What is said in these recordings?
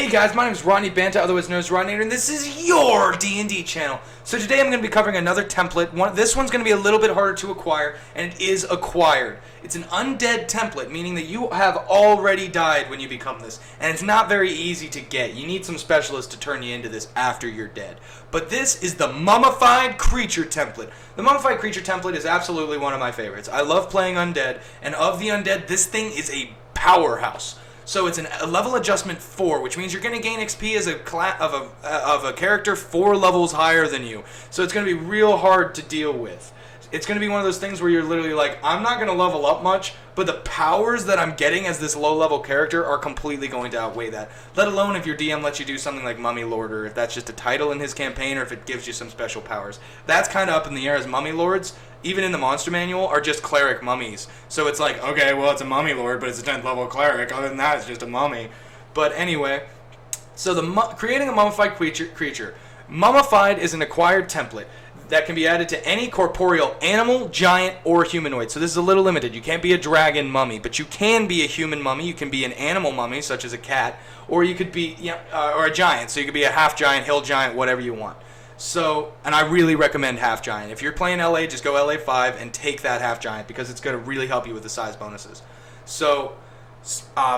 Hey guys, my name is Rodney Banta, otherwise known as Rodnator, and this is your D&D channel. So today I'm going to be covering another template. This one's going to be a little bit harder to acquire, and it is acquired. It's an undead template, meaning that you have already died when you become this, and it's not very easy to get. You need some specialists to turn you into this after you're dead. But this is the Mummified Creature template. The Mummified Creature template is absolutely one of my favorites. I love playing undead, and of the undead, this thing is a powerhouse. So it's a level adjustment 4, which means you're going to gain XP as of a character 4 levels higher than you. So it's going to be real hard to deal with. It's going to be one of those things where you're literally like, I'm not going to level up much, but the powers that I'm getting as this low-level character are completely going to outweigh that. Let alone if your DM lets you do something like Mummy Lord, or if that's just a title in his campaign, or if it gives you some special powers. That's kind of up in the air, as Mummy Lords, even in the monster manual, are just cleric mummies. So it's like, okay, well, it's a Mummy Lord, but it's a 10th level cleric. Other than that, it's just a mummy. But anyway, so creating a mummified creature. Mummified is an acquired template that can be added to any corporeal animal, giant, or humanoid. So this is a little limited. You can't be a dragon mummy, but you can be a human mummy. You can be an animal mummy, such as a cat, or you could be, or a giant. So you could be a half giant, hill giant, whatever you want. So, and I really recommend half giant. If you're playing LA, just go LA 5 and take that half giant, because it's going to really help you with the size bonuses. So,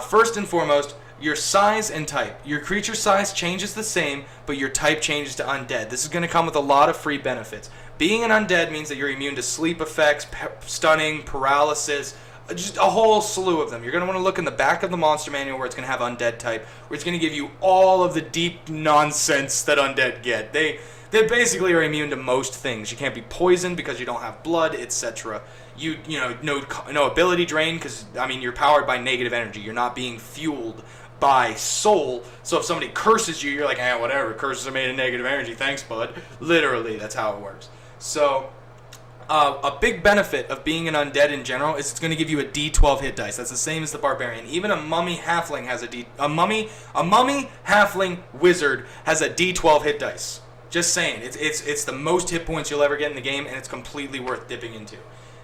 first and foremost, your size and type. Your creature size changes the same, but your type changes to undead. This is going to come with a lot of free benefits. Being an undead means that you're immune to sleep effects, stunning, paralysis, just a whole slew of them. You're going to want to look in the back of the monster manual where it's going to have undead type, where it's going to give you all of the deep nonsense that undead get. They basically are immune to most things. You can't be poisoned because you don't have blood, etc. No ability drain, because you're powered by negative energy. You're not being fueled by soul. So if somebody curses you, you're like, whatever, curses are made of negative energy, thanks bud. Literally, that's how it works. So a big benefit of being an undead in general is it's going to give you a D12 hit dice. That's the same as the barbarian. Even a mummy halfling has a mummy halfling wizard has a D12 hit dice. Just saying, it's the most hit points you'll ever get in the game, and it's completely worth dipping into.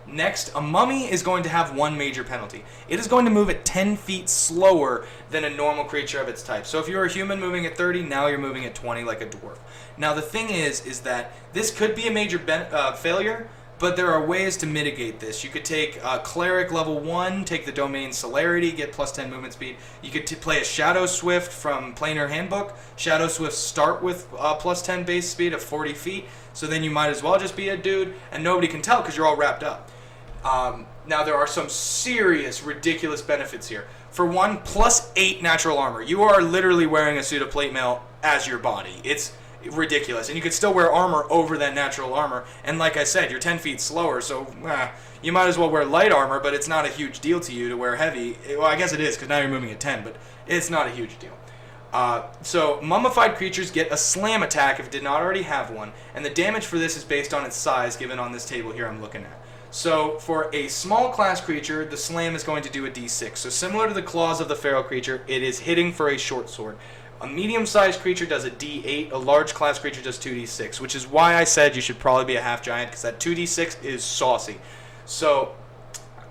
Next, a mummy is going to have one major penalty. It is going to move at 10 feet slower than a normal creature of its type. So if you're a human moving at 30, now you're moving at 20 like a dwarf. Now the thing is that this could be a major failure, but there are ways to mitigate this. You could take Cleric level 1, take the Domain Celerity, get plus 10 movement speed. You could play a Shadow Swift from Planar Handbook. Shadow Swifts start with plus 10 base speed of 40 feet, so then you might as well just be a dude, and nobody can tell because you're all wrapped up. Now there are some serious, ridiculous benefits here. For one, plus 8 natural armor. You are literally wearing a suit of plate mail as your body. It's ridiculous, and you could still wear armor over that natural armor, and like I said, you're 10 feet slower, so you might as well wear light armor, but it's not a huge deal to you to wear heavy. Well, I guess it is, because now you're moving at 10, but it's not a huge deal. So mummified creatures get a slam attack if it did not already have one, and the damage for this is based on its size, given on this table here I'm looking at. So for a small class creature, the slam is going to do a d6. So similar to the claws of the feral creature, it is hitting for a short sword. A medium-sized creature does a d8, a large class creature does 2d6, which is why I said you should probably be a half-giant, because that 2d6 is saucy. So,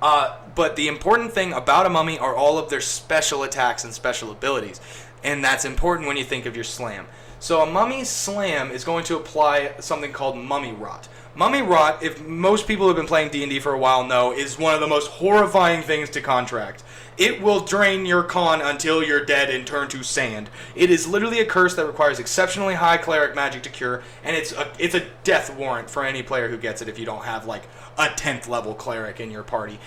but the important thing about a mummy are all of their special attacks and special abilities, and that's important when you think of your slam. So a mummy's slam is going to apply something called mummy rot. Mummy rot, if most people who have been playing D&D for a while know, is one of the most horrifying things to contract. It will drain your con until you're dead and turn to sand. It is literally a curse that requires exceptionally high cleric magic to cure, and it's a death warrant for any player who gets it if you don't have like a 10th level cleric in your party.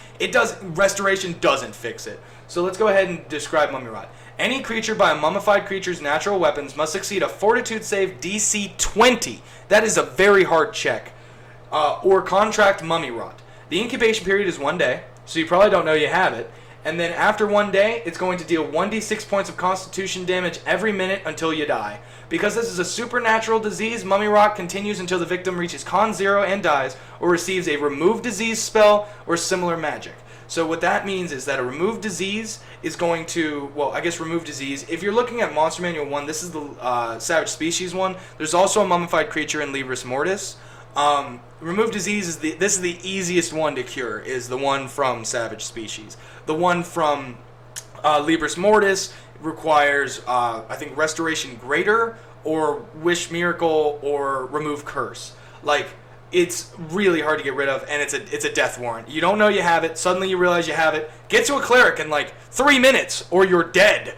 Restoration doesn't fix it. So let's go ahead and describe mummy rot. Any creature by a mummified creature's natural weapons must succeed a fortitude save DC 20. That is a very hard check. Or contract mummy rot. The incubation period is 1 day, so you probably don't know you have it. And then after 1 day, it's going to deal 1d6 points of constitution damage every minute until you die. Because this is a supernatural disease, mummy rot continues until the victim reaches con 0 and dies, or receives a remove disease spell or similar magic. So what that means is that a remove disease is going to, remove disease. If you're looking at Monster Manual 1, this is the Savage Species one. There's also a mummified creature in Libris Mortis. Remove disease is this is the easiest one to cure, is the one from Savage Species. The one from Libris Mortis requires, I think, Restoration Greater, or Wish Miracle, or Remove Curse. Like, it's really hard to get rid of, and it's a death warrant. You don't know you have it, suddenly you realize you have it. Get to a cleric in like 3 minutes, or you're dead.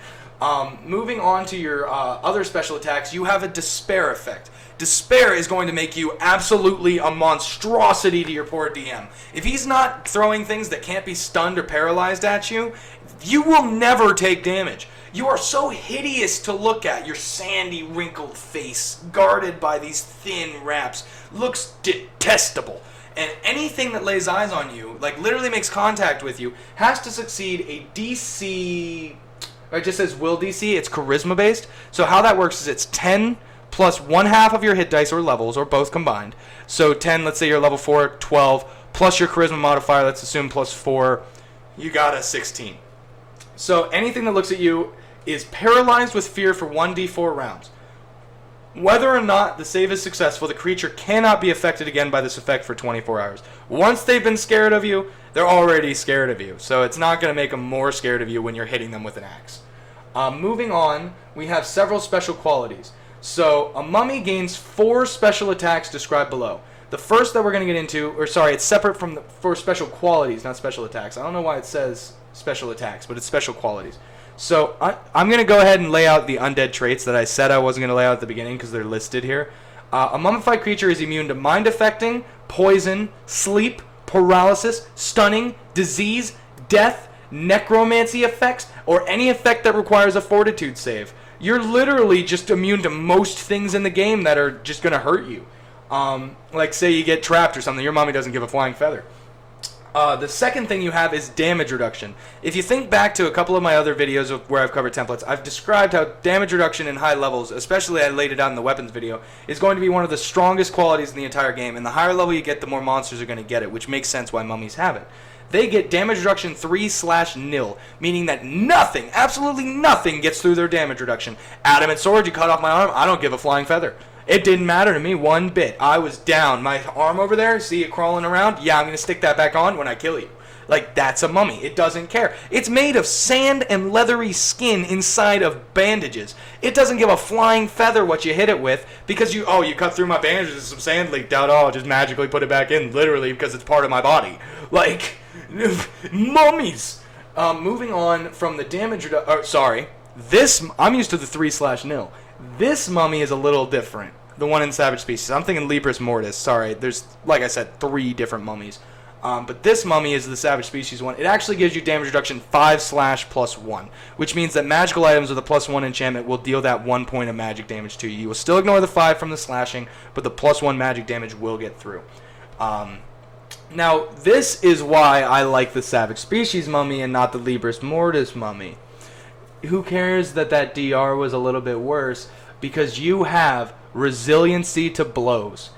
Moving on to your other special attacks, you have a Despair effect. Despair is going to make you absolutely a monstrosity to your poor DM. If he's not throwing things that can't be stunned or paralyzed at you, you will never take damage. You are so hideous to look at. Your sandy, wrinkled face, guarded by these thin wraps, looks detestable. And anything that lays eyes on you, like literally makes contact with you, has to succeed a DC... It just says will DC. It's charisma based. So how that works is it's 10 plus 1/2 of your hit dice or levels, or both combined. So 10, let's say you're level 4, 12, plus your charisma modifier, let's assume plus 4, you got a 16. So anything that looks at you is paralyzed with fear for 1d4 rounds. Whether or not the save is successful, the creature cannot be affected again by this effect for 24 hours. Once they've been scared of you, they're already scared of you. So it's not going to make them more scared of you when you're hitting them with an axe. Moving on, we have several special qualities. So a mummy gains 4 special attacks described below. The first that we're going to get into, or sorry, it's separate from the 4 special qualities, not special attacks. I don't know why it says special attacks, but it's special qualities. So I'm going to go ahead and lay out the undead traits that I said I wasn't going to lay out at the beginning because they're listed here. A mummified creature is immune to mind affecting, poison, sleep, paralysis, stunning, disease, death, necromancy effects, or any effect that requires a fortitude save. You're literally just immune to most things in the game that are just going to hurt you. Like say you get trapped or something, your mommy doesn't give a flying feather. The second thing you have is damage reduction. If you think back to a couple of my other videos of where I've covered templates, I've described how damage reduction in high levels, especially I laid it out in the weapons video, is going to be one of the strongest qualities in the entire game. And the higher level you get, the more monsters are going to get it, which makes sense why mummies have it. They get damage reduction 3/0, meaning that nothing, absolutely nothing, gets through their damage reduction. Adamant sword, you cut off my arm, I don't give a flying feather. It didn't matter to me one bit. I was down. My arm over there, see it crawling around? Yeah, I'm going to stick that back on when I kill you. Like, that's a mummy. It doesn't care. It's made of sand and leathery skin inside of bandages. It doesn't give a flying feather what you hit it with because you cut through my bandages and some sand leaked out. Oh, I'll just magically put it back in, literally, because it's part of my body. Like, mummies. Moving on from the damage I'm used to the 3/0. This mummy is a little different. The one in Savage Species. I'm thinking Libris Mortis. Sorry, there's, like I said, 3 different mummies. But this mummy is the Savage Species one. It actually gives you damage reduction 5/+1, which means that magical items with a +1 enchantment will deal that 1 point of magic damage to you. You will still ignore the 5 from the slashing, but the +1 magic damage will get through. Now, this is why I like the Savage Species mummy and not the Libris Mortis mummy. Who cares that DR was a little bit worse? Because you have resiliency to blows.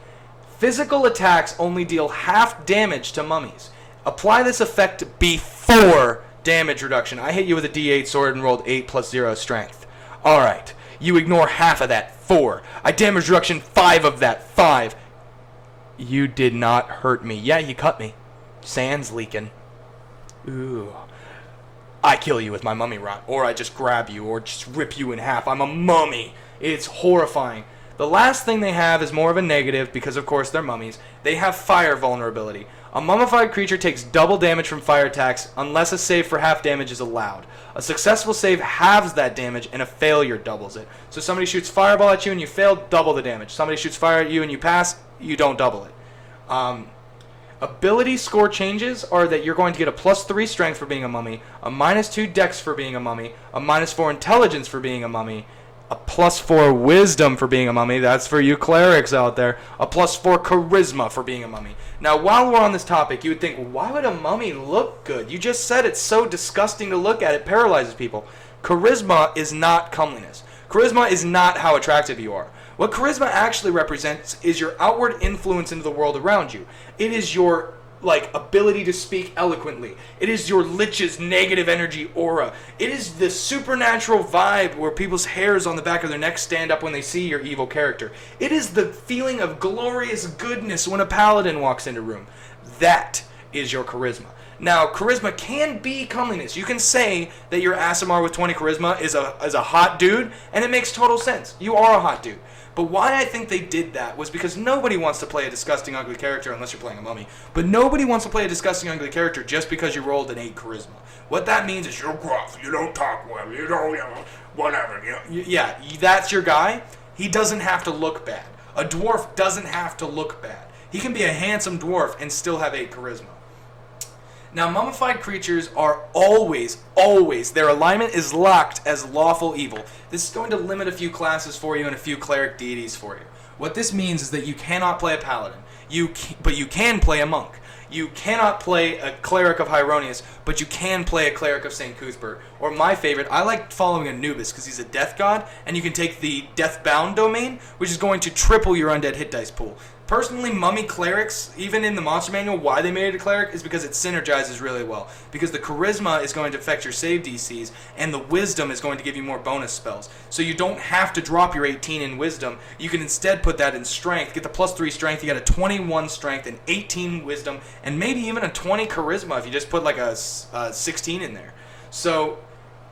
Physical attacks only deal half damage to mummies. Apply this effect before damage reduction. I hit you with a D8 sword and rolled 8 + 0 strength. Alright, you ignore half of that, 4. I damage reduction 5 of that, 5. You did not hurt me. Yeah, you cut me. Sand's leaking. Ooh. I kill you with my mummy rot, or I just grab you, or just rip you in half. I'm a mummy. It's horrifying. The last thing they have is more of a negative, because of course they're mummies. They have fire vulnerability. A mummified creature takes double damage from fire attacks unless a save for half damage is allowed. A successful save halves that damage, and a failure doubles it. So somebody shoots fireball at you and you fail, double the damage. Somebody shoots fire at you and you pass, you don't double it. Ability score changes are that you're going to get a +3 strength for being a mummy, a -2 dex for being a mummy, a -4 intelligence for being a mummy, a +4 wisdom for being a mummy, that's for you clerics out there, a +4 charisma for being a mummy. Now, while we're on this topic, you would think, why would a mummy look good? You just said it's so disgusting to look at, it paralyzes people. Charisma is not comeliness. Charisma is not how attractive you are. What charisma actually represents is your outward influence into the world around you. It is your ability to speak eloquently. It is your lich's negative energy aura. It is the supernatural vibe where people's hairs on the back of their neck stand up when they see your evil character. It is the feeling of glorious goodness when a paladin walks into a room. That is your charisma. Now, charisma can be comeliness. You can say that your Aasimar with 20 charisma is a hot dude, and it makes total sense. You are a hot dude. But why I think they did that was because nobody wants to play a disgusting, ugly character unless you're playing a mummy. But nobody wants to play a disgusting, ugly character just because you rolled an 8 charisma. What that means is you're gruff, you don't talk well, you don't, whatever. Yeah, that's your guy. He doesn't have to look bad. A dwarf doesn't have to look bad. He can be a handsome dwarf and still have 8 charisma. Now, mummified creatures are always, their alignment is locked as lawful evil. This is going to limit a few classes for you and a few cleric deities for you. What this means is that you cannot play a paladin, but you can play a monk. You cannot play a cleric of Hieronius, but you can play a cleric of St. Cuthbert. Or my favorite, I like following Anubis because he's a death god, and you can take the Deathbound domain, which is going to triple your undead hit dice pool. Personally, mummy clerics, even in the monster manual, why they made it a cleric is because it synergizes really well. Because the charisma is going to affect your save DCs, and the wisdom is going to give you more bonus spells. So you don't have to drop your 18 in wisdom. You can instead put that in strength. Get the +3 strength. You got a 21 strength and 18 wisdom, and maybe even a 20 charisma if you just put like a 16 in there. So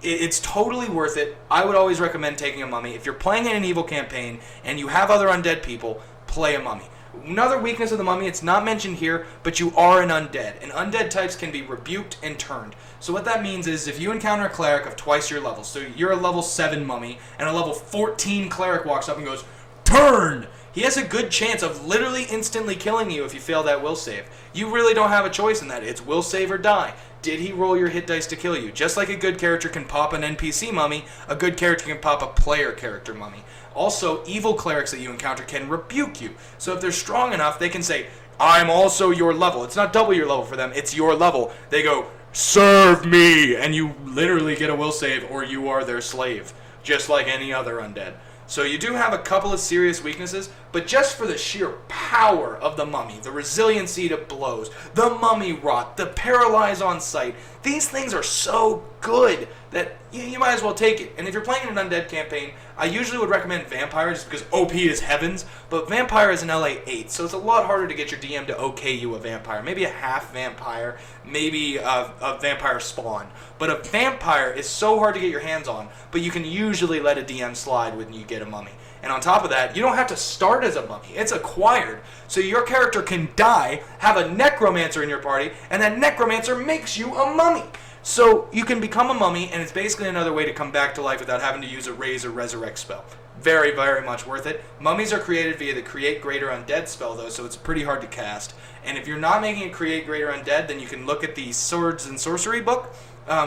it's totally worth it. I would always recommend taking a mummy. If you're playing in an evil campaign and you have other undead people, play a mummy. Another weakness of the mummy, it's not mentioned here, but you are an undead. And undead types can be rebuked and turned. So what that means is if you encounter a cleric of twice your level, so you're a level 7 mummy, and a level 14 cleric walks up and goes, "Turn!" He has a good chance of literally instantly killing you if you fail that will save. You really don't have a choice in that. It's will save or die. Did he roll your hit dice to kill you? Just like a good character can pop an NPC mummy, a good character can pop a player character mummy. Also, evil clerics that you encounter can rebuke you. So if they're strong enough, they can say, "I'm also your level." It's not double your level for them, it's your level. They go, "Serve me!" And you literally get a will save, or you are their slave, just like any other undead. So you do have a couple of serious weaknesses, but just for the sheer power of the mummy, the resiliency to blows, the mummy rot, the paralyze on sight, these things are so good that you might as well take it. And if you're playing an undead campaign, I usually would recommend vampire just because OP is heavens, but vampire is an LA 8, so it's a lot harder to get your DM to okay you a vampire. Maybe a half vampire, maybe a vampire spawn. But a vampire is so hard to get your hands on, but you can usually let a DM slide when you get a mummy. And on top of that, you don't have to start as a mummy. It's acquired. So your character can die, have a necromancer in your party, and that necromancer makes you a mummy. So you can become a mummy, and it's basically another way to come back to life without having to use a raise or resurrect spell. Very, very much worth it. Mummies are created via the Create Greater Undead spell, though, so it's pretty hard to cast. And if you're not making it Create Greater Undead, then you can look at the Swords and Sorcery book,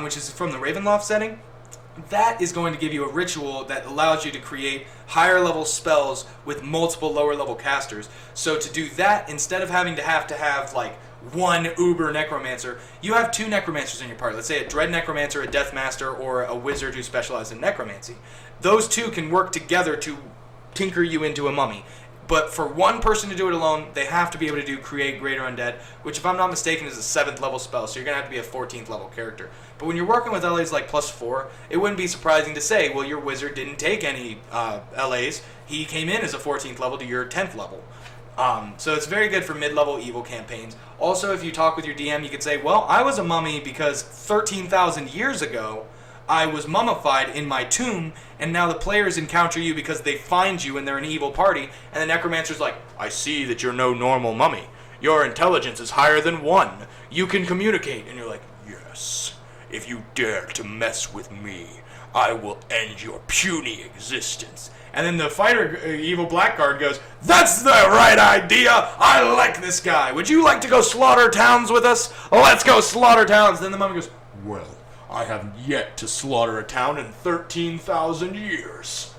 which is from the Ravenloft setting. That is going to give you a ritual that allows you to create higher level spells with multiple lower level casters. So to do that, instead of having to have like one uber necromancer, you have 2 necromancers in your party. Let's say a dread necromancer, a death master, or a wizard who specializes in necromancy. Those 2 can work together to tinker you into a mummy. But for one person to do it alone, they have to be able to do Create Greater Undead, which if I'm not mistaken is a 7th level spell, so you're going to have to be a 14th level character. But when you're working with LAs like +4, it wouldn't be surprising to say, well, your wizard didn't take any LAs. He came in as a 14th level to your 10th level. So it's very good for mid-level evil campaigns. Also, if you talk with your DM, you could say, well, I was a mummy because 13,000 years ago, I was mummified in my tomb, and now the players encounter you because they find you and they're an evil party, and the necromancer's like, I see that you're no normal mummy. Your intelligence is higher than 1. You can communicate. And you're like, yes, if you dare to mess with me, I will end your puny existence. And then the fighter, evil blackguard, goes, that's the right idea. I like this guy. Would you like to go slaughter towns with us? Let's go slaughter towns. Then the mummy goes, well, I haven't yet to slaughter a town in 13,000 years.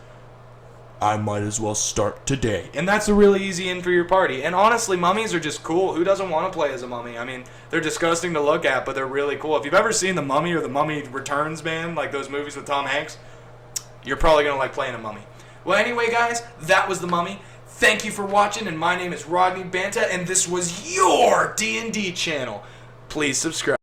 I might as well start today. And that's a really easy in for your party. And honestly, mummies are just cool. Who doesn't want to play as a mummy? I mean, they're disgusting to look at, but they're really cool. If you've ever seen The Mummy or The Mummy Returns, man, like those movies with Tom Hanks, you're probably going to like playing a mummy. Well, anyway, guys, that was The Mummy. Thank you for watching, and my name is Rodney Banta, and this was your D&D channel. Please subscribe.